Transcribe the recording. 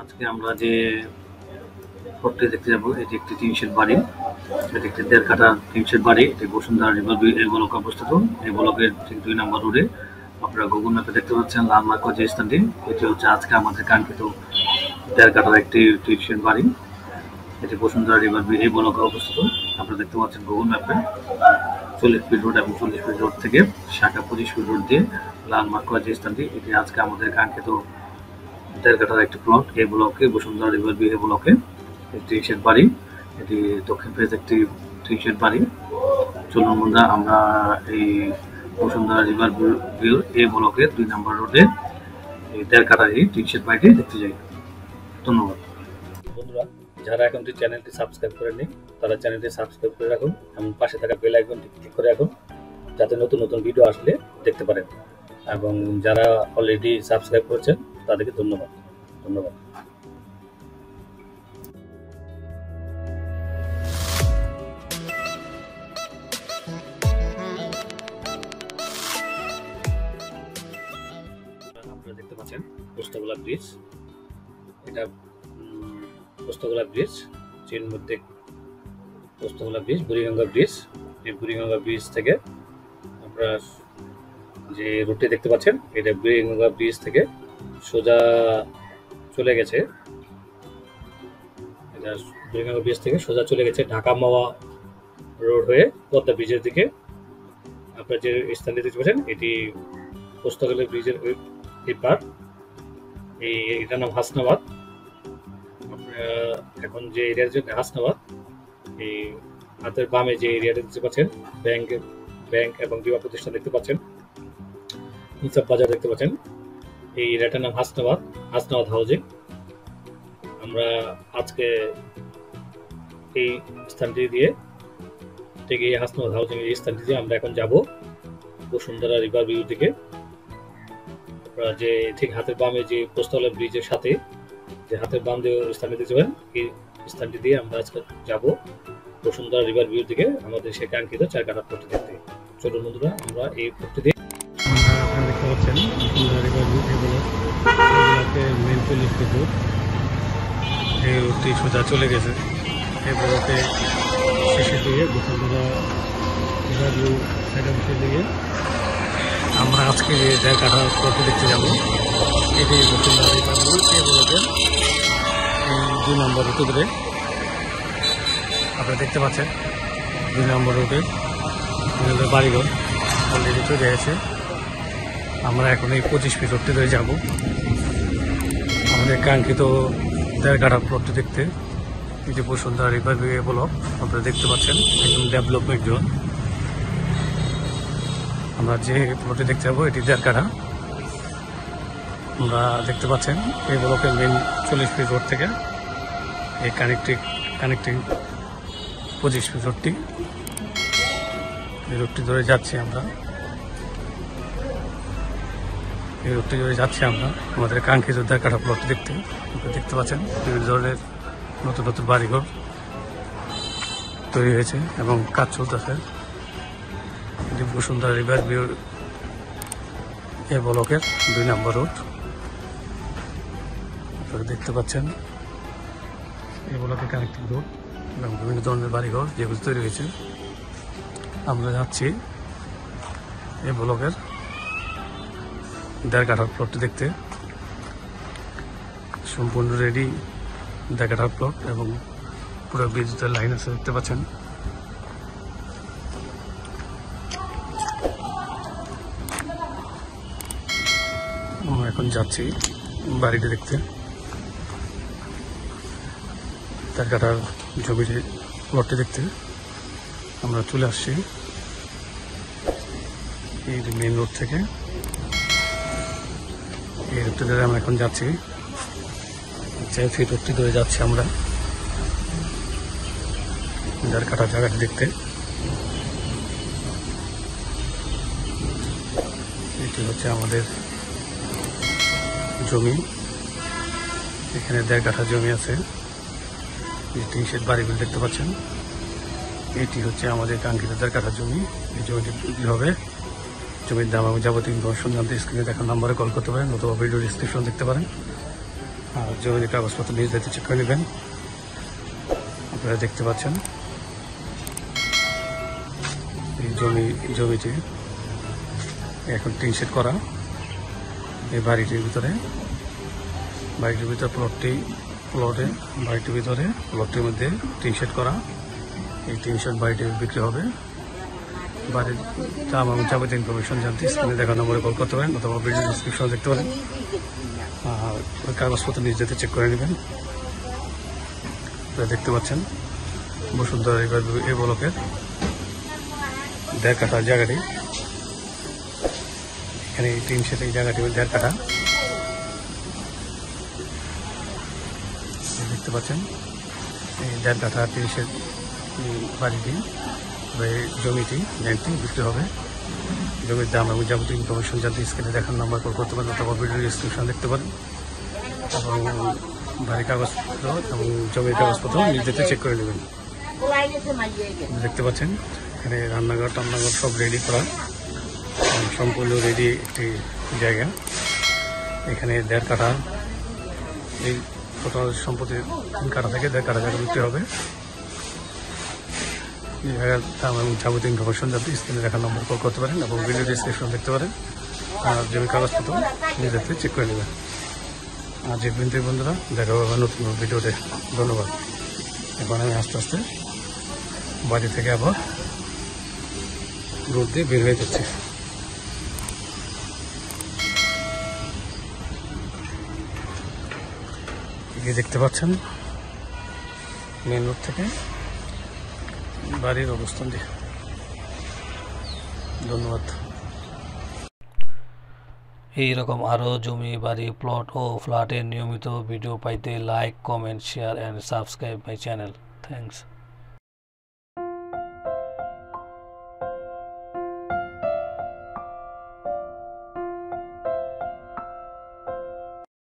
আজকে আমরা যে প্লটটি দেখতে যাব এটি একটি টিন শেড বাড়ি। এটি একটি ১.৫ কাঠা টিন শেড বাড়ি। এটি বসুন্ধরা রিভার ভিউ এই ব্লকে অবস্থিত। এই ব্লকের ঠিক ২ নম্বর রোডে আপনারা গুগল ম্যাপে দেখতে পাচ্ছেন লাল মার্ক যে স্থানটি, এটি হচ্ছে আজকে আমাদের কাঙ্ক্ষিত ১.৫ কাঠার একটি টিন শেড বাড়ি। এটি বসুন্ধরা রিভার ভিউ এই ব্লকে অবস্থিত। আপনারা দেখতে পাচ্ছেন গুগল ম্যাপে ৪০ ফিট রোড এবং ৪০ ফিট রোড থেকে শাখা ২৫ ফিট রোড দিয়ে লাল মার্ক যে স্থানটি, এটি আজকে আমাদের কাঙ্ক্ষিত ১.৫ কাঠার একটি প্লট। এই ব্লকে বসুন্ধরা রিভার ভিউ এই ব্লকে টিন শেড বাড়ি। এটি দক্ষিণ ফেজ একটি টিন শেড বাড়ি। চলুন বন্ধুরা আমরা এই বসুন্ধরা রিভার ভিউ এই ব্লকের ২ নম্বর রোডে এই ১.৫ কাঠার এই টিন শেড বাড়িটি দেখতে যাই। ধন্যবাদ বন্ধুরা। যারা এখনটি চ্যানেলটি সাবস্ক্রাইব করেননি তারা চ্যানেলটি সাবস্ক্রাইব করে রাখুন এবং পাশে থাকা বেল আইকনটি ক্লিক করে রাখুন যাতে নতুন নতুন ভিডিও আসলে দেখতে পারেন, এবং যারা অলরেডি সাবস্ক্রাইব করেছেন তাদেরকে ধন্যবাদ। আপনারা দেখতে পাচ্ছেন পোস্তগোলা ব্রিজ। এটা পোস্তগোলা ব্রিজ, চীন মধ্যে পোস্তগোলা ব্রিজ, বুড়িগঙ্গা ব্রিজ। এই বুড়িগঙ্গা ব্রিজ থেকে আপনারা যে রুটটি দেখতে পাচ্ছেন এটা বুড়িগঙ্গা ব্রিজ থেকে সোজা চলে গেছে। এটা বুড়িগঙ্গা ব্রিজ থেকে সোজা চলে গেছে ঢাকা মাওয়া রোড হয়ে পদ্মা ব্রিজের দিকে। আপনারা যে স্থানটি দেখতে পাচ্ছেন এটি পোস্তগোলা ব্রিজের এই পার। এটার নাম হাসনাবাদ। এখন যে এরিয়ার জন্য হাসনাবাদ, এই হাতের বামে যে এরিয়াটা দেখতে পাচ্ছেন ব্যাংক এবং বিমা প্রতিষ্ঠান দেখতে পাচ্ছেন, ইনসাফ বাজার দেখতে পাচ্ছেন, এই এরিয়াটার নাম হাসনাবাদ হাউজিং। আমরা আজকে এই স্থানটি দিয়ে ঠিক এই হাসনাবাদ হাউজিং এই স্থানটি দিয়ে আমরা এখন যাব বসুন্ধরা রিভার ভিউ দিকে। যে ঠিক হাতের বামে যে পোস্তগোলা ব্রিজের সাথে যে হাতের বাম দিয়ে স্থানটি দেখতে পাবেন, এই স্থানটি দিয়ে আমরা আজকে যাব বসুন্ধরা রিভার ভিউ দিকে আমাদের সে কাঙ্ক্ষিত ৪ কাঠা প্লটটি দেখতে। চলুন বন্ধুরা আমরা এই প্লটটি দিয়ে আপনারা দেখতে পাচ্ছেন Bashundhara river view main ৪০ feet road. এই রোডটি সোজা চলে গেছে এই ব্লকে শেষের দিকে বসুন্ধরা রিভার ভিউ সাইডের দিকে আমরা আজকে যে ১.৫ কাঠা প্লটটি দেখতে যাব। এটি বসুন্ধরা রিভার ভিউ এই ব্লকের ২ নম্বর রুটে ধরে আপনারা দেখতে পাচ্ছেন ২ নম্বর রুটে বাড়িঘর অলরেডি চলে গেছে। আমরা এখন এই ২৫ ফিট রোডটি ধরে যাব আমাদের কাঙ্ক্ষিত ১.৫ কাঠা প্লটটি দেখতে। এই যে বসুন্ধরা রিভার ভিউ ব্লক আপনারা দেখতে পাচ্ছেন একদম ডেভেলপমেন্ট জোন। আমরা যে প্লটটি দেখতে যাবো এটি ১.৫ কাঠা। আমরা দেখতে পাচ্ছেন এই ব্লকের মেন ৪০ ফিট রোড থেকে এই কানেক্টিং ২৫ ফিট রোডটি, এই রোডটি ধরে যাচ্ছি আমরা। এই রোডটি ধরে যাচ্ছি আমরা আমাদের কাঙ্ক্ষিত ১.৫ কাঠা প্লটটি দেখতে। আপনারা দেখতে পাচ্ছেন বিভিন্ন ধরনের নতুন নতুন বাড়িঘর তৈরি হয়েছে এবং কাজ চলতেছে। এটি বসুন্ধরা রিভার ভিউ এই ব্লকের ২ নম্বর রোড আপনারা দেখতে পাচ্ছেন। এই ব্লকের কানেক্টিং রোড এবং বিভিন্ন ধরনের বাড়িঘর যেগুলো তৈরি হয়েছে। আমরা যাচ্ছি এই ব্লকের ১.৫ কাঠার প্লটটি দেখতে। সম্পূর্ণ রেডি ১.৫ কাঠার প্লট এবং পুরো বিদ্যুতের লাইন আছে দেখতে পাচ্ছেন। আমরা এখন যাচ্ছি বাড়িটি দেখতে। ১.৫ কাঠার জমির প্লটটি দেখতে আমরা চলে আসছি এই মেন রোড থেকে। এই রোডটি ধরে আমরা এখন যাচ্ছি, সেই রোডটি ধরে যাচ্ছি আমরা ১.৫ কাঠা জায়গাটি দেখতে। এটি হচ্ছে আমাদের জমি। এখানে ১.৫ কাঠা জমি আছে। টিন শেড বাড়িগুলো দেখতে পাচ্ছেন, এটি হচ্ছে আমাদের কাঙ্ক্ষিত ১.৫ কাঠা জমি। এই জমিটি বিক্রি হবে। জমির দাম এবং যাবতীয় ইনফরমেশন জানতে স্ক্রিনে দেখা নাম্বারে কল করতে পারেন অথবা ভিডিও ডিসক্রিপশন দেখতে পারেন। আর জমির কাগজপত্র নিজ দায়িত্বে চেক করে নেবেন। আপনারা দেখতে পাচ্ছেন এই জমিটি এখন টিন শেড করা। এই বাড়িটির ভিতরে প্লটটির মধ্যে টিন শেড করা। এই টিন শেড বাড়িটি বিক্রি হবে। বাড়ির দাম এবং যাবতীয় ইনফরমেশন জানতে স্ক্রিনে দেখা নম্বরে কল করতে পারেন অথবা ভিডিও ডিসক্রিপশন দেখতে পারেন। আর ওই কাগজপত্র নিজ যেতে চেক করে নেবেন। দেখতে পাচ্ছেন বসুন্ধরা এই ব্লকের 1.5 কাঠা জায়গাটি। এখানে টিন শেড এই জায়গাটি 1.5 কাঠা দেখতে পাচ্ছেন। এই 1.5 কাঠা টিন শেড বাড়িটি জমিটি ল্যান্ডটি বিক্রি হবে। জমির দাম এবং যাবতীয় ইনফরমেশন জানতে স্ক্রিনে দেখার নাম্বার কল করতে পারেন অথবা ভিডিও ডিসক্রিপশন দেখতে পারেন এবং বাড়ির কাগজপত্র এবং জমির কাগজপত্র নিজেতে চেক করে নেবেন। দেখতে পাচ্ছেন এখানে রান্নাঘর টান্নাঘর সব রেডি করা, সম্পূর্ণ রেডি একটি জায়গা। এখানে 1.5 কাঠা এই টোটাল সম্পত্তি 3 কাঠা থেকে 1.5 কাঠা জায়গা বিক্রি হবে। এই জায়গার দাম এবং যাবতীয় ইনফরমেশন যাতে স্ক্রিনে দেখার নম্বর কল করতে পারেন এবং ভিডিও ডিসক্রিপশন দেখতে পারেন। আর জমির কাগজপত্র নিজেতে চেক করে নেবেন। আর যে বন্ধুরা দেখা হবে নতুন ভিডিওতে। ধন্যবাদ। এখন আমি আস্তে আস্তে বাড়ি থেকে আবার রোড দিয়ে বের হয়ে যাচ্ছি। দেখতে পাচ্ছেন মেন রোড থেকে বাড়ির অবস্থান দিয়ে। ধন্যবাদ। এইরকম আরও জমি, বাড়ি, প্লট ও ফ্ল্যাটের নিয়মিত ভিডিও পাইতে like, comment, share and subscribe my channel. Thanks.